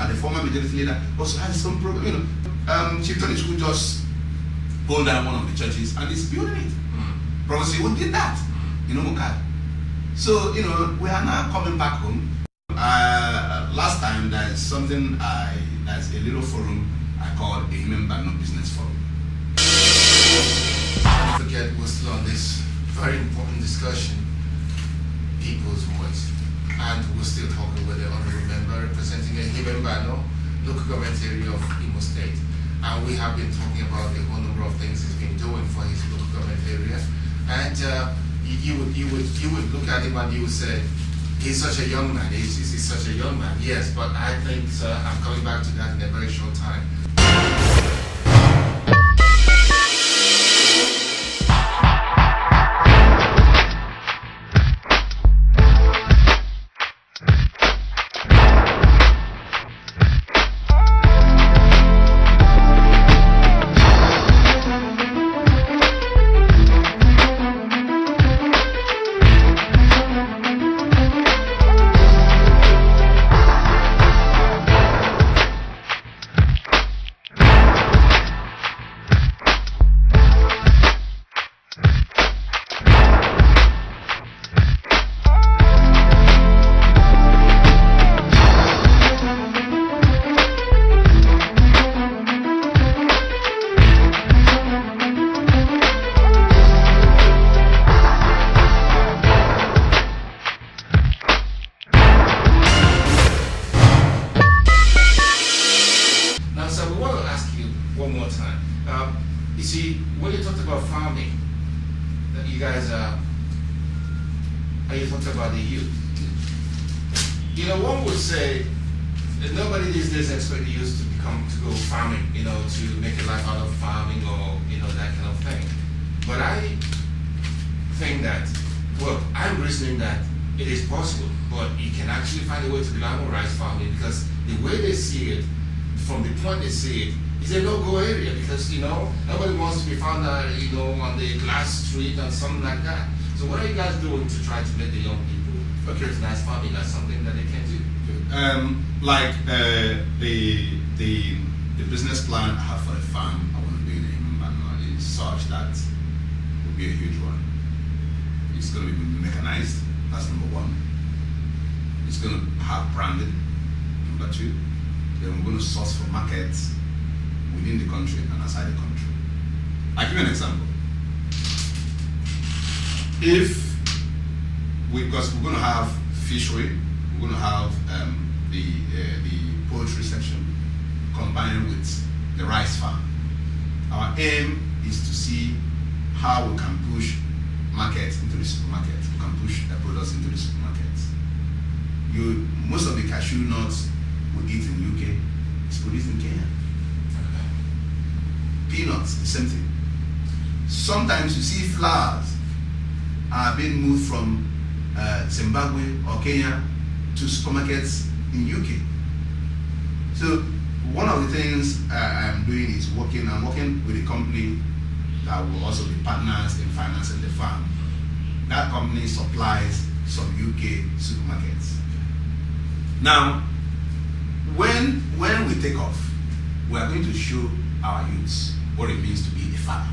the former majority leader, also has some problem. You know, Chief Tony School just pulled down one of the churches and is building it. Prophecy who did that in Umukad. So, you know, we are now coming back home. Last time there's something there's a little forum I called Ehime Mbno Business Forum. Don't forget, we're still on this very important discussion, people's voice, and we're still talking with the honorable member representing Ehime Mbno, local government area of Imo State, and we have been talking about the whole number of things he's been doing for his local government area, and you would look at him and you would say, he's such a young man. He's such a young man. Yes, but I think, sir, I'm coming back to that in a very short time. You see, when you talked about farming, that you guys you talked about the youth. You know, one would say that nobody these days expects the youth to go farming, you know, to make a life out of farming or, you know, that kind of thing. But I think that, well, I'm reasoning that it is possible, but you can actually find a way to glamorize farming, because the way they see it, from the point they see it, is a no-go area, because, you know, nobody wants to be found you know, on the glass street and something like that. So what are you guys doing to try to make the young people recognize farming as something that they can do? The business plan I have for the farm I want to do in Mbno is such that it will be a huge one. It's going to be mechanized, that's number one. It's going to have branding, number two. Then we're going to source for markets within the country and outside the country. I'll give you an example. Because we're going to have fishery, we're going to have the poultry section combined with the rice farm. Our aim is to see how we can push markets into the supermarkets. We can push the products into the supermarkets. Most of the cashew nuts we eat in UK is produced in Kenya. Peanuts, the same thing. Sometimes you see flowers are being moved from Zimbabwe or Kenya to supermarkets in UK. So one of the things I'm doing is I'm working with a company that will also be partners in financing the farm. That company supplies some UK supermarkets. Now, when we take off, we are going to show our youths what it means to be a farmer.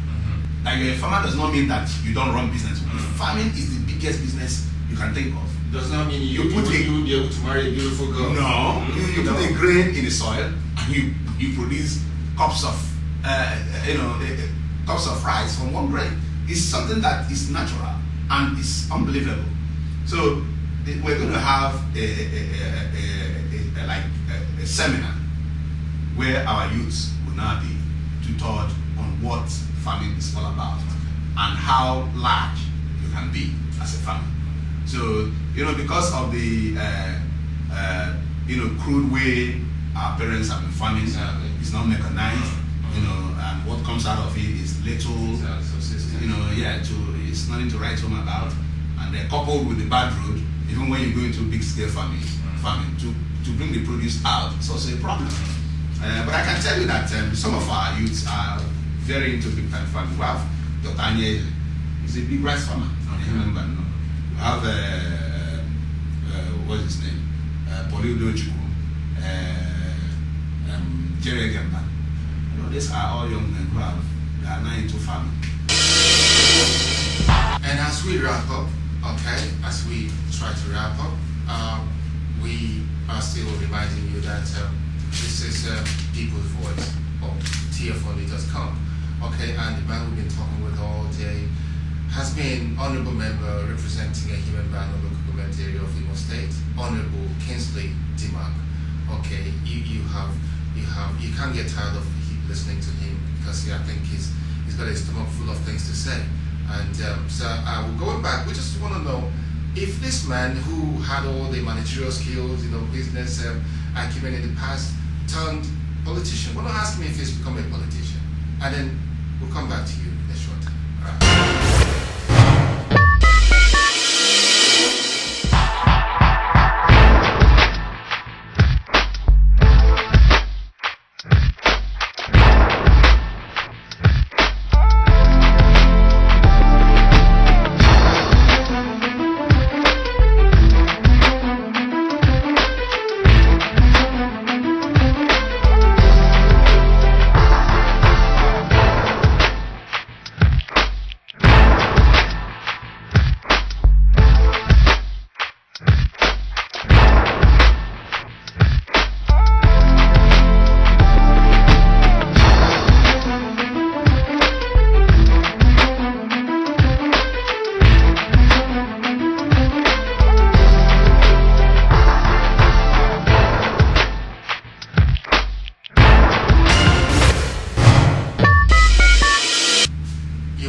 Like, you're a farmer does not mean that you don't run business. Farming is the biggest business you can think of. Does not mean you will be able to marry a beautiful girl. No, you put a grain in the soil and you produce cups of cups of rice from one grain. It's something that is natural and is unbelievable. So we're going to have a seminar where our youths will now be tutored on what farming is all about and how large you can be as a farmer. So, you know, because of the crude way our parents have been farming, it's not mechanized, you know, and what comes out of it is little, you know, it's nothing to write home about. And then coupled with the bad road, even when you go into big scale farming to bring the produce out, it's also a problem. But I can tell you that some of our youths are very into big time farming. We have Dr. Anye, he's a big rice farmer. We have what's his name? Poliudo Chukwu. Jerry Gamba. You know, these are all young men who are now into farming. And as we wrap up, okay, as we try to wrap up, we are still reminding you that this is People's Voice of TFOnly.com. Okay, and the man we've been talking with all day has been Honorable Member representing Ehime Mbno local government area of Imo State, Honorable Kingsley Dimaku. Okay, you can't get tired of listening to him because I think he's got a stomach full of things to say. And so we're going back. We just want to know if this man who had all the managerial skills, business acumen in the past, turned politician. We're not asking if he's become a politician, and then we'll come back to you in a short time. All right.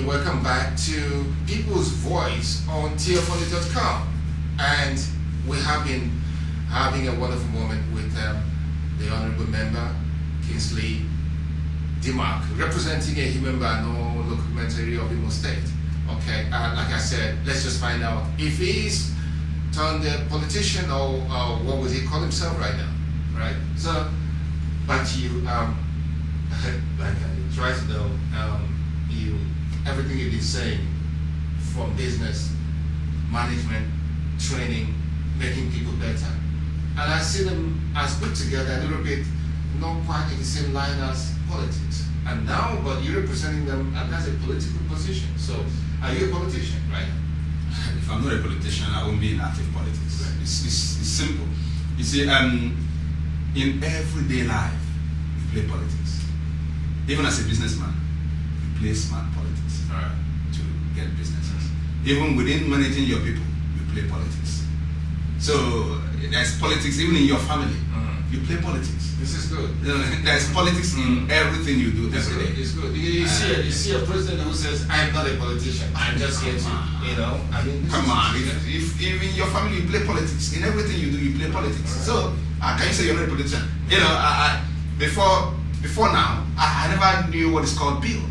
Welcome back to People's Voice on TFOnly.com, and we have been having a wonderful moment with the Honorable Member Kingsley Dimaku, representing Ehime Mbno local government area of Imo State. Okay, like I said, let's just find out if he's turned a politician or what would he call himself right now, right? So, back to you. Like I try to know, everything you've been saying, from business, management, training, making people better. And I see them as put together a little bit, not quite in the same line as politics. And now, but you're representing them as a political position. So, are you a politician, right? If I'm not a politician, I won't be in active politics. Right. It's simple. You see, in everyday life, you play politics. Even as a businessman, you play smart politics. Right. To get businesses. Even within managing your people, you play politics. So there's politics even in your family. You play politics. This is good. There's politics in everything you do every day. It's good. You see a president who says, "I'm not a politician. I'm just here to, I mean." Come on. If in your family you play politics, in everything you do you play politics. Right. So how can you say you're not a politician? Before now, I never knew what is called bill.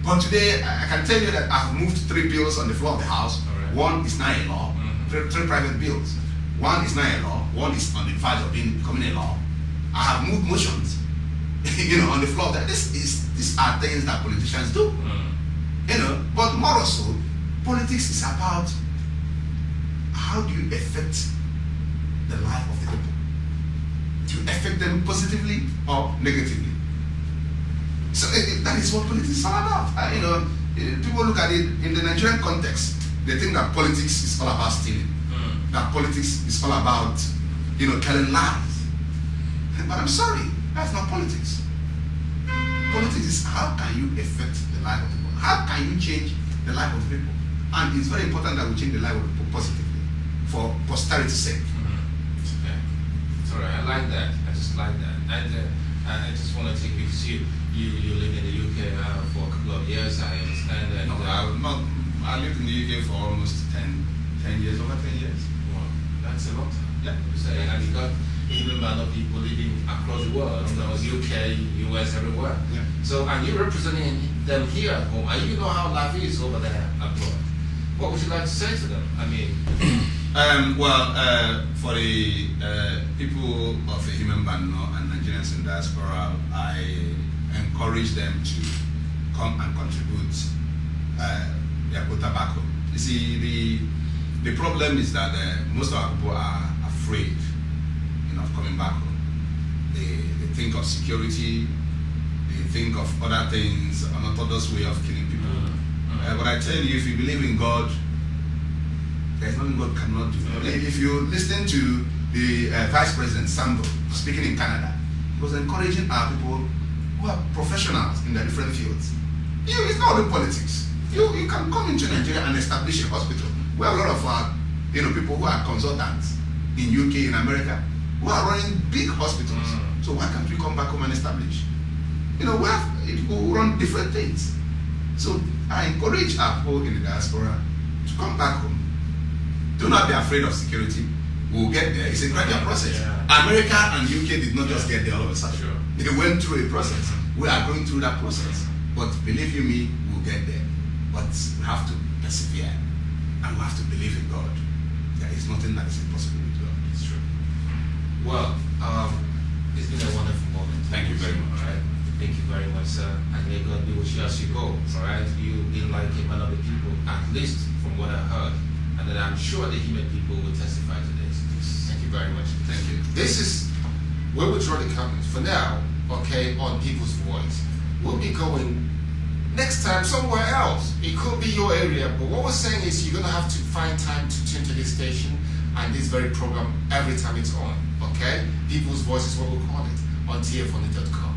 But today, I can tell you that I've moved 3 bills on the floor of the House. Right. One is now a law. 3 private bills. One is now a law. One is on the verge of becoming a law. I have moved motions, on the floor. These are things that politicians do. But more so, politics is about how do you affect the life of the people. Do you affect them positively or negatively? So that is what politics is all about. People look at it in the Nigerian context. They think that politics is all about stealing. That politics is all about, telling lies. But I'm sorry, that's not politics. Politics is how can you affect the life of people? How can you change the life of people? And it's very important that we change the life of people positively for posterity's sake. Okay. It's all right. I like that. I just like that. And I just want to take you because you live in the UK for a couple of years, I understand. And, I lived in the UK for almost 10 years, over 10 years. Wow, that's a lot. Yeah. And you got even Mbno people living across the world. There was UK, US, everywhere. Yeah. So, and you're representing them here at home, and you know how life is over there abroad. What would you like to say to them? I mean, for the people of Ehime Mbno and Nigerians in diaspora, I encourage them to come and contribute their tobacco. You see, the problem is that most of our people are afraid of coming back home. They think of of security, they think of other things, an orthodox way of killing people. But I tell you, if you believe in God, there's nothing God cannot do. If you listen to the Vice President Sambo speaking in Canada, he was encouraging our people who are professionals in their different fields. It's not only politics. You can come into Nigeria and establish a hospital. We have a lot of our people who are consultants in UK, in America, who are running big hospitals. So why can't we come back home and establish? We have people who run different things. So I encourage our people in the diaspora to come back home. Do not be afraid of security. We'll get there. It's a gradual process. America and UK did not just get there all of a sudden. Sure. They went through a process. We are going through that process. But believe you me, we'll get there. But we have to persevere. And we have to believe in God. There is nothing that is impossible with God. It's true. Well, it's been a wonderful moment. Thank you very much. All right. Thank you very much, sir. And may God be with you as you go. All right. You've been like a man of the people, at least from what I heard. And then I'm sure the Ehime people will testify to this. Thank you very much. Thank you. This is where we draw the comments for now, okay, on People's Voice. We'll be going next time somewhere else. It could be your area, but what we're saying is you're going to have to find time to tune to this station and this very program every time it's on, okay? People's Voice is what we call it on tfoni.com.